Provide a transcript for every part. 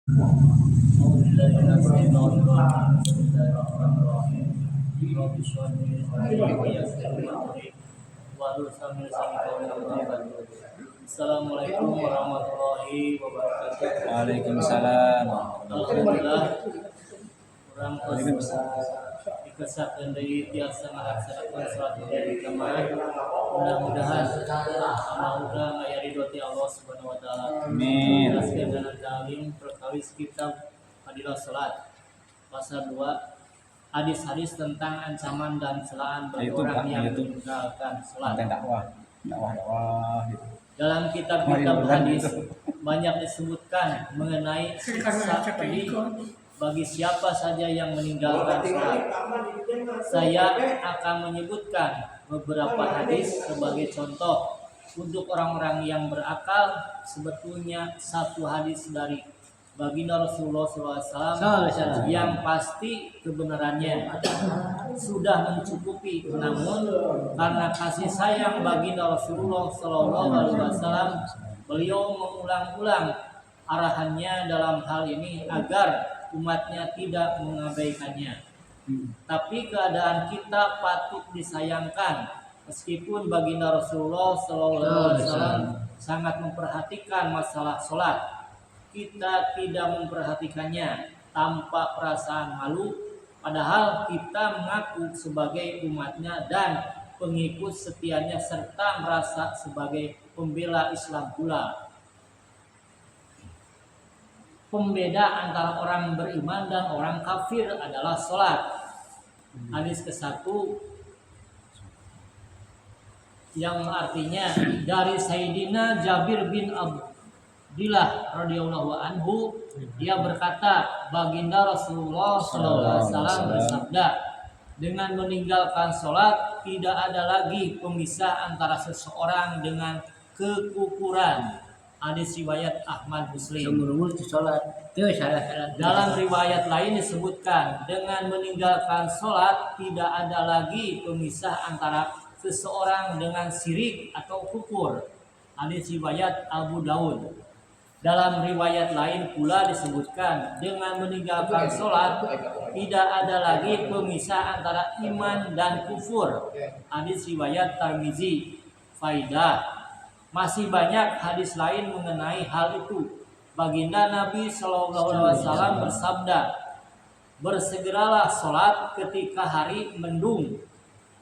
أعوذ بالله من الشيطان الرجيم بسم الله الرحمن الرحيم رب اشرح لي صدري ويسر لي أمري واحلل عقدة من لساني يفقهوا قولي Assalamualaikum warahmatullahi wabarakatuh. Waalaikumsalam. Alhamdulillah orang dikesakan dari tiasa melaksanakan surat dari jamaah. Mudah-mudahan udah ngayari doti Allah Subhanahu wa taala. Amin. Jelaskan dan talim perkawis kitab Fadilah Salat pasal 2 hadis-hadis tentang ancaman dan celaan bagi orang yang meninggalkan salat. Dakwah gitu. Dalam kitab-kitab hadis banyak disebutkan mengenai siksa pedih bagi siapa saja yang meninggalkan salat. Saya akan menyebutkan beberapa hadis sebagai contoh untuk orang-orang yang berakal. Sebetulnya satu hadis dari baginda Rasulullah SAW yang pasti kebenarannya sudah mencukupi, namun karena kasih sayang baginda Rasulullah SAW, beliau mengulang-ulang arahannya dalam hal ini agar umatnya tidak mengabaikannya. Tapi keadaan kita patut disayangkan, meskipun baginda Rasulullah SAW sangat memperhatikan masalah sholat, kita tidak memperhatikannya tanpa perasaan malu, padahal kita mengaku sebagai umatnya dan pengikut setianya serta merasa sebagai pembela Islam pula. Pembeda antara orang beriman dan orang kafir adalah sholat. Hadis ke-1 yang artinya dari Sayyidina Jabir bin Abdillah radhiyallahu anhu, dia berkata, baginda Rasulullah SAW bersabda, dengan meninggalkan sholat tidak ada lagi pemisah antara seseorang dengan kekufuran. Hadis riwayat Ahmad Muslim. Dalam riwayat lain disebutkan, dengan meninggalkan sholat tidak ada lagi pemisah antara seseorang dengan syirik atau kufur. Hadis riwayat Abu Daud. Dalam riwayat lain pula disebutkan, dengan meninggalkan sholat tidak ada lagi pemisah antara iman dan kufur. Hadis riwayat Tirmizi. Faidah, masih banyak hadis lain mengenai hal itu. Baginda Nabi SAW bersabda, bersegeralah sholat ketika hari mendung.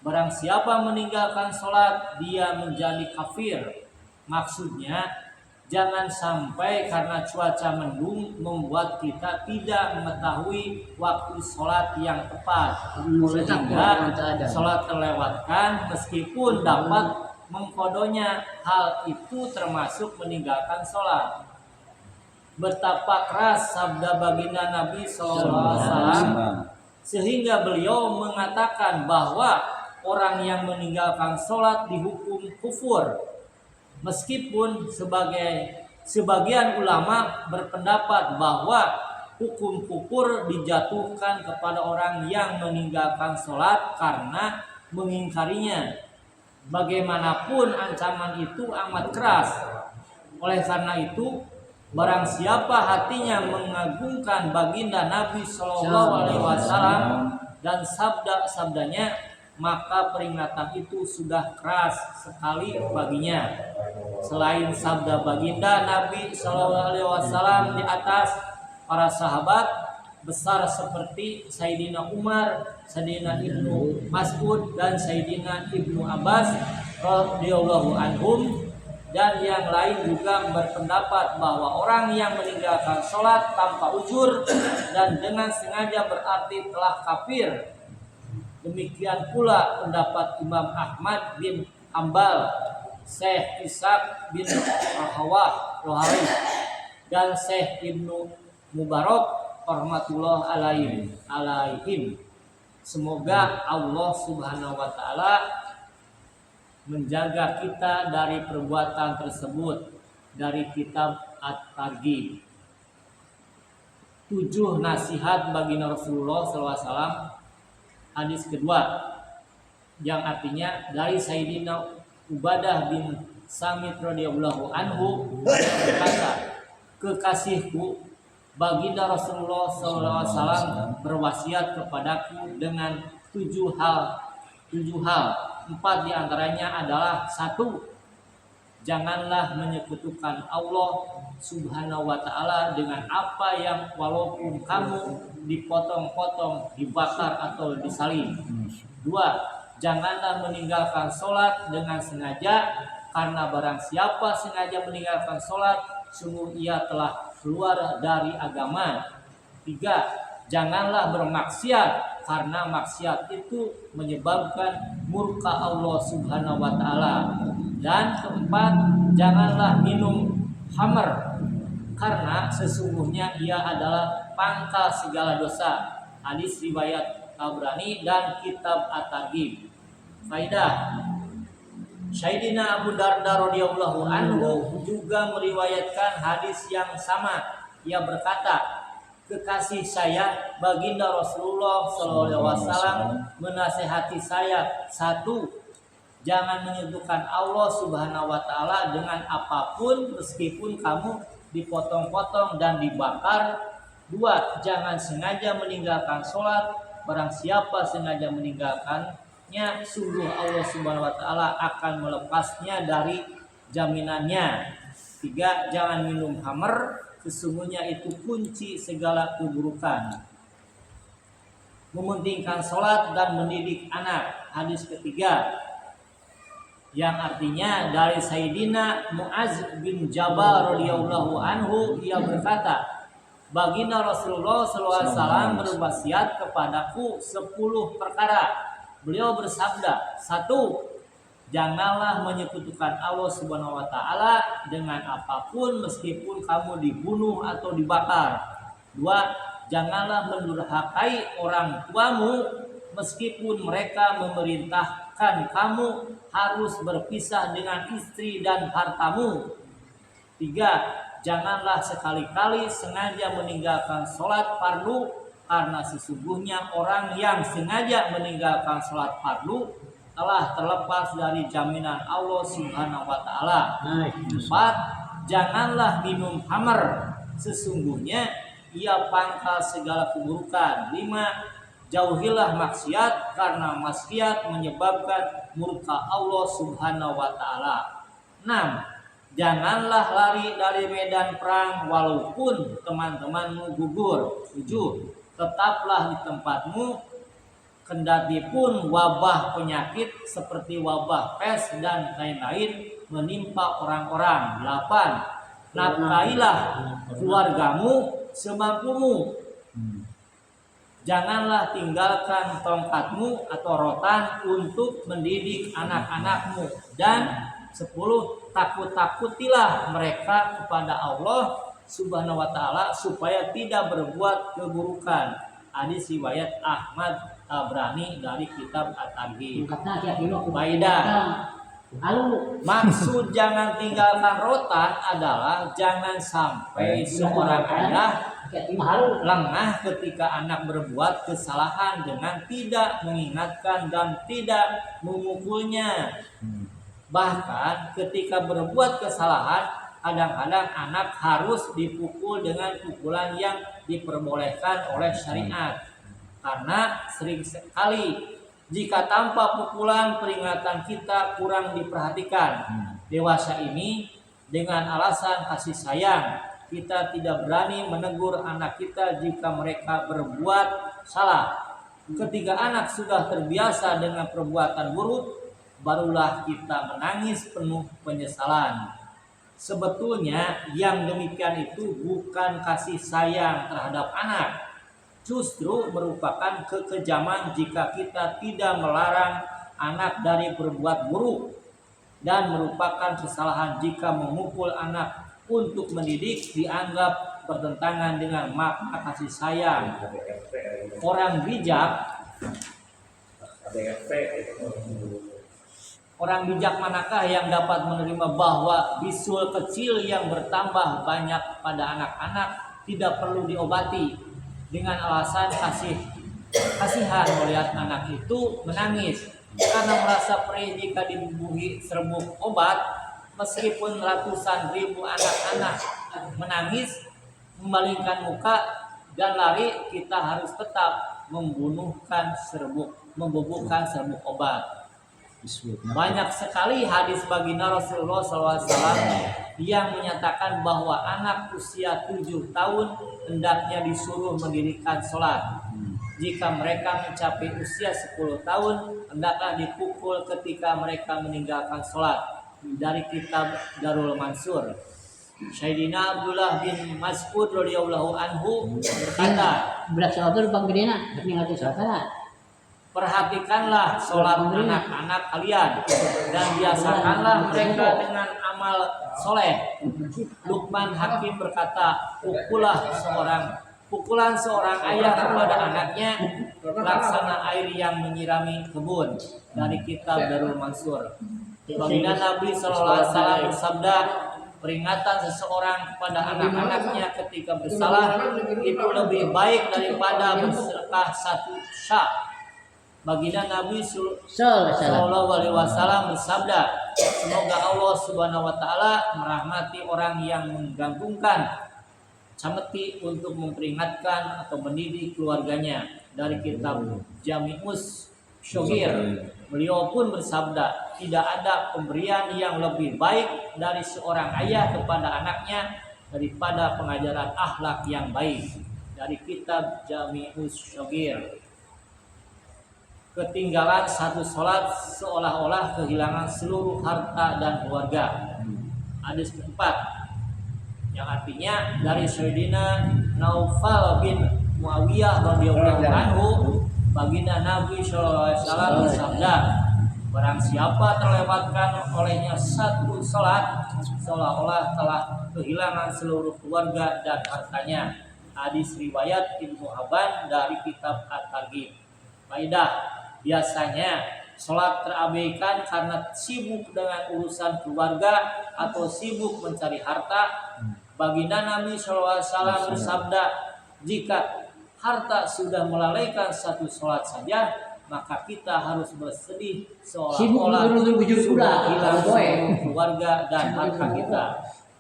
Barang siapa meninggalkan sholat, dia menjadi kafir. Maksudnya, jangan sampai karena cuaca mendung membuat kita tidak mengetahui waktu sholat yang tepat, sehingga sholat terlewatkan meskipun dapat mengkodonya. Hal itu termasuk meninggalkan sholat. Betapa keras sabda baginda Nabi SAW, sehingga beliau mengatakan bahwa orang yang meninggalkan sholat dihukum kufur. Meskipun sebagian ulama berpendapat bahwa hukum kufur dijatuhkan kepada orang yang meninggalkan sholat karena mengingkarinya. Bagaimanapun ancaman itu amat keras. Oleh karena itu, barang siapa hatinya mengagungkan baginda Nabi SAW dan sabda-sabdanya, maka peringatan itu sudah keras sekali baginya. Selain sabda baginda Nabi SAW di atas, para sahabat besar seperti Sayyidina Umar, Sayyidina Ibnu Mas'ud, dan Sayyidina Ibnu Abbas radhiyallahu anhum dan yang lain juga berpendapat bahwa orang yang meninggalkan sholat tanpa uzur dan dengan sengaja berarti telah kafir. Demikian pula pendapat Imam Ahmad bin Hanbal, Syekh Ishaq bin Rohari, dan Syekh Ibnu Mubarak rahmatullah alaihim. Semoga Allah Subhanahu wa taala menjaga kita dari perbuatan tersebut. Dari kitab At-Targhib, 7 nasihat baginda Rasulullah SAW. Hadis kedua yang artinya dari Sayyidina Ubadah bin Samit radhiyallahu anhu berkata, kekasihku Baginda Rasulullah SAW berwasiat kepadaku dengan 7 hal. 4 diantaranya adalah: 1. Janganlah menyekutukan Allah Subhanahu wa Ta'ala dengan apa yang walaupun kamu dipotong-potong, dibakar atau disalib. 2. Janganlah meninggalkan sholat dengan sengaja, karena barang siapa sengaja meninggalkan sholat, sungguh ia telah keluar dari agama. 3. Janganlah bermaksiat, karena maksiat itu menyebabkan murka Allah Subhanahu wa Ta'ala. Dan 4, janganlah minum khamr, karena sesungguhnya ia adalah pangkal segala dosa. Hadis riwayat Tabrani dan Kitab At-Targhib. Faidah: Sayyidina Abu Darda radhiyallahu anhu juga meriwayatkan hadis yang sama. Ia berkata, kekasih saya Baginda Rasulullah SAW menasihati saya: 1. Jangan menyekutukan Allah Subhanahu wa Ta'ala dengan apapun meskipun kamu dipotong-potong dan dibakar. 2. Jangan sengaja meninggalkan sholat, barang siapa sengaja meninggalkannya, sungguh Allah Subhanahu wa Ta'ala akan melepasnya dari jaminannya. 3. Jangan minum khamr, sesungguhnya itu kunci segala keburukan. Mementingkan sholat dan mendidik anak. Hadis ketiga, yang artinya dari Sayyidina Muaz bin Jabal radhiyallahu anhu, ia berkata, Baginda Rasulullah SAW berwasiat kepadaku 10 perkara. Beliau bersabda: 1. Janganlah menyekutukan Allah Subhanahu wa Ta'ala dengan apapun meskipun kamu dibunuh atau dibakar. 2. Janganlah mendurhakai orang tuamu meskipun mereka memerintahkan kamu harus berpisah dengan istri dan hartamu. 3. Janganlah sekali-kali sengaja meninggalkan sholat fardu, karena sesungguhnya orang yang sengaja meninggalkan sholat fardu telah terlepas dari jaminan Allah Subhanahu wa Ta'ala. 4. Janganlah minum khamr, sesungguhnya ia pangkal segala keburukan. 5. Jauhilah maksiat, karena maksiat menyebabkan murka Allah Subhanahu wa Ta'ala. 6. Janganlah lari dari medan perang walaupun teman-temanmu gugur. 7. Tetaplah di tempatmu kendati pun wabah penyakit seperti wabah pes dan lain-lain menimpa orang-orang. 8. Nafkahilah keluargamu semampumu. Janganlah tinggalkan tongkatmu atau rotan untuk mendidik anak-anakmu. Dan 10. Takut-takutilah mereka kepada Allah Subhanahu wa Ta'ala supaya tidak berbuat keburukan. Hadis riwayat Ahmad Tabrani dari Kitab At-Targhib. Faidah: maksud jangan tinggalkan rotan adalah jangan sampai seorang ayah lengah ketika anak berbuat kesalahan dengan tidak mengingatkan dan tidak memukulnya. Bahkan ketika berbuat kesalahan, kadang-kadang anak harus dipukul dengan pukulan yang diperbolehkan oleh syariat. Karena sering sekali jika tanpa pukulan peringatan kita kurang diperhatikan. Dewasa ini dengan alasan kasih sayang, kita tidak berani menegur anak kita jika mereka berbuat salah. Ketika anak sudah terbiasa dengan perbuatan buruk, barulah kita menangis penuh penyesalan. Sebetulnya yang demikian itu bukan kasih sayang terhadap anak, justru merupakan kekejaman jika kita tidak melarang anak dari berbuat buruk, dan merupakan kesalahan jika memukul anak untuk mendidik dianggap bertentangan dengan makna kasih sayang. Orang bijak manakah yang dapat menerima bahwa bisul kecil yang bertambah banyak pada anak-anak tidak perlu diobati dengan alasan kasihan melihat anak itu menangis karena merasa perih jika dibubuhi serbuk obat. Meskipun ratusan ribu anak-anak menangis memalingkan muka dan lari, kita harus tetap membubukkan serbuk obat. Banyak sekali hadis baginda Rasulullah SAW yang menyatakan bahwa anak usia 7 tahun hendaknya disuruh mendirikan sholat. Jika mereka mencapai usia 10 tahun, hendaklah dipukul ketika mereka meninggalkan sholat. Dari kitab Darul Mansur, Sayyidina Abdullah bin Mas'ud radhiyallahu anhu berkata, Berat sholat itu lupa gedena, tinggal di sholat. perhatikanlah sholat anak-anak kalian dan biasakanlah mereka dengan amal soleh. Luqman Hakim berkata, pukulan seorang ayah kepada anaknya laksana air yang menyirami kebun. Dari kitab Darul Mansur. Baginda Nabi SAW bersabda, peringatan seseorang kepada anak-anaknya ketika bersalah itu lebih baik daripada bersedekah 1 syak. Baginda Nabi Sallallahu Alaihi Wasallam bersabda, semoga Allah Subhanahu Wa Taala merahmati orang yang menggantungkan cameti untuk memperingatkan atau mendidik keluarganya. Dari kitab Jami'us Syogir, beliau pun bersabda, tidak ada pemberian yang lebih baik dari seorang ayah kepada anaknya daripada pengajaran akhlak yang baik. Dari kitab Jami'us Syogir. Ketinggalan 1 sholat seolah-olah kehilangan seluruh harta dan keluarga. Hadis keempat, yang artinya dari Sayyidina Naufal bin Muawiyah radhiyallahu anhu, baginda Nabi sallallahu alaihi wasallam bersabda, barang siapa terlewatkan olehnya 1 sholat seolah-olah telah kehilangan seluruh keluarga dan hartanya. Hadis riwayat Ibnu Hibban dari kitab At-Targhib. Faedah, biasanya sholat terabaikan karena sibuk dengan urusan keluarga atau sibuk mencari harta. Baginda Nabi SAW bersabda, jika harta sudah melalaikan 1 sholat saja, maka kita harus bersedih seolah-olah sudah hilang seluruh keluarga dan harta kita,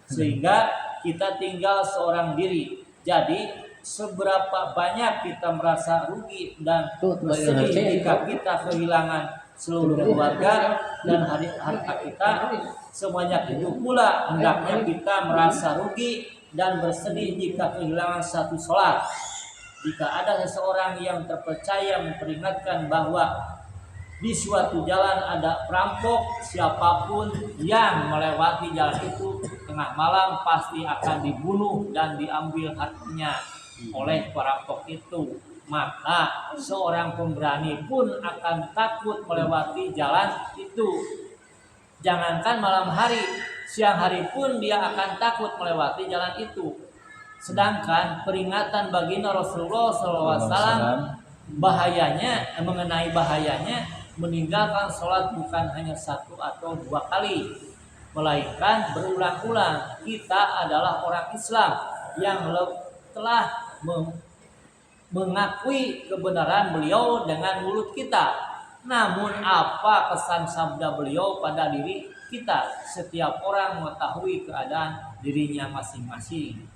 sehingga kita tinggal seorang diri. Jadi seberapa banyak kita merasa rugi dan bersedih jika kita kehilangan seluruh keluarga dan harta kita, sebanyak itu pula hendaknya kita merasa rugi dan bersedih jika kehilangan 1 sholat. Jika ada seseorang yang terpercaya memperingatkan bahwa di suatu jalan ada perampok, siapapun yang melewati jalan itu tengah malam pasti akan dibunuh dan diambil hartanya oleh perampok itu, maka seorang pemberani pun akan takut melewati jalan itu. Jangankan malam hari, siang hari pun dia akan takut melewati jalan itu. Sedangkan peringatan baginda Rasulullah SAW mengenai bahayanya meninggalkan sholat bukan hanya 1 atau 2 kali, melainkan berulang-ulang. Kita adalah orang Islam yang telah mengakui kebenaran beliau dengan mulut kita. Namun apa kesan sabda beliau pada diri kita? Setiap orang mengetahui keadaan dirinya masing-masing.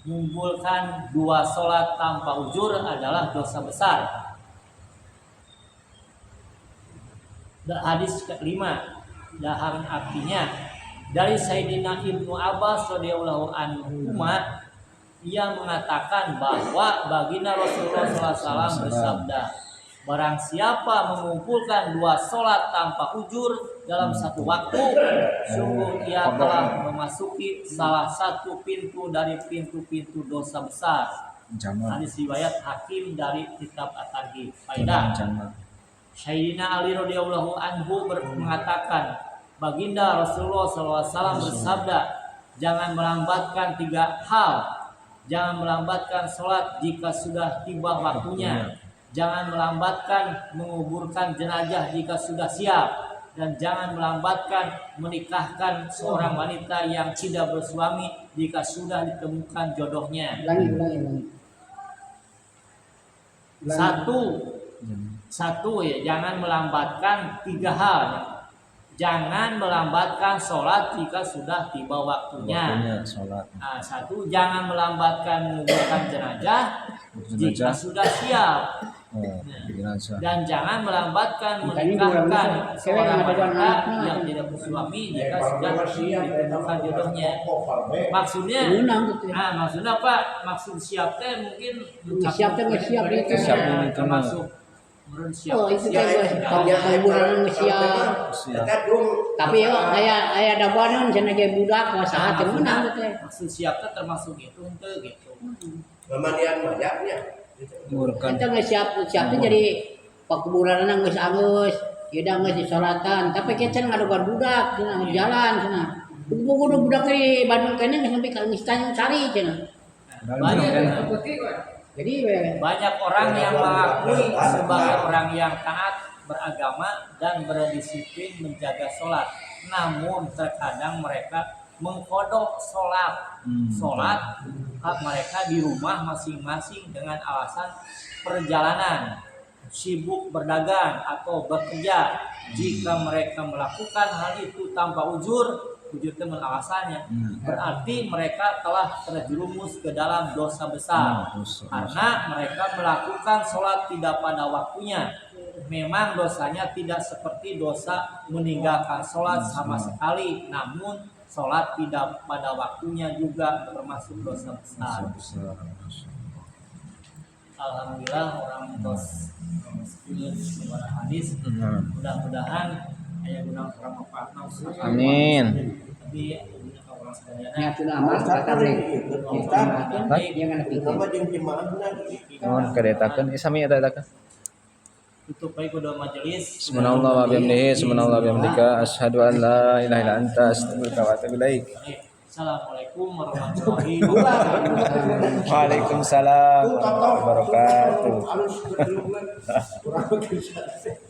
Mengumpulkan 2 sholat tanpa ujur adalah dosa besar. Hadis kelima, dan artinya dari Sayyidina Ibnu Abbas radhiyallahu anhu, ia mengatakan bahwa baginda Rasulullah SAW bersabda, barang siapa mengumpulkan 2 sholat tanpa ujur dalam 1 waktu, sungguh ia telah memasuki salah satu pintu dari pintu-pintu dosa besar. Hadis riwayat Hakim dari kitab At-Targhib. Faedah, Sayyidina Ali radhiyallahu anhu mengatakan, baginda Rasulullah SAW bersabda, jangan melambatkan 3 hal. Jangan melambatkan sholat jika sudah tiba waktunya. Jangan melambatkan menguburkan jenazah jika sudah siap. Dan jangan melambatkan menikahkan seorang wanita yang tidak bersuami jika sudah ditemukan jodohnya. Satu ya, jangan melambatkan 3 hal. jangan melambatkan sholat jika sudah tiba waktunya. Waktunya sholat. Nah, satu, jangan melambatkan menguburkan jenazah jika Jenazah. sudah siap. Oh, jenazah. Dan jangan melambatkan Makanya menikahkan orang seorang cewek yang ada wanita anak. yang tidak bersuami jika sudah ditentukan jodohnya. Maksudnya, Menang gitu ya. maksudnya apa? Maksud siap teh mungkin Siap teh nggak siap itu. Siap ini kan. termasuk meureun siap. Oh itu siap. teh kalau liburan nggak siap. Siap. Tapi yo aya dagonan cenah ge budak mah saha teh menang gitu teh. Maksud siap teh termasuk itu henteu gitu. Pemandian mayatnya. Murkan. Kita nggak siap tuh jadi pakuburan geus angeus, ieu geus disolatan, tapi kita nggak ada budak cenah jalan cenah. Kudu budak di Bandung kene geus sampai ka Tanjung Sari cenah. Banyak, Jadi banyak orang yang mengakui sebagai orang yang taat beragama dan berdisiplin menjaga sholat. Namun terkadang mereka mengkodok sholat mereka di rumah masing-masing dengan alasan perjalanan, sibuk berdagang atau bekerja. Jika mereka melakukan hal itu tanpa ujur teman alasannya, berarti mereka telah terjerumus ke dalam dosa besar karena mereka melakukan sholat tidak pada waktunya. Memang dosanya tidak seperti dosa meninggalkan sholat sama sekali, namun sholat tidak pada waktunya juga termasuk dosa besar. Alhamdulillah orang tos kepada hadis. Mudah-mudahan ayah gunang orang apa Amin. Tapi orang sekalian nyatu amal kata rek. Jangan pikir. Nama jeung jemaahna. Mohon kadetakeun sami eta eta. tutup baik udah majelis. Subhanallah wa bihamdihi, subhanallah wa bihamdika, asyhadu an la ilaha illa anta, astaghfiruka wa atubu ilaik. Assalamualaikum warahmatullahi wabarakatuh. Waalaikumsalam warahmatullahi wabarakatuh.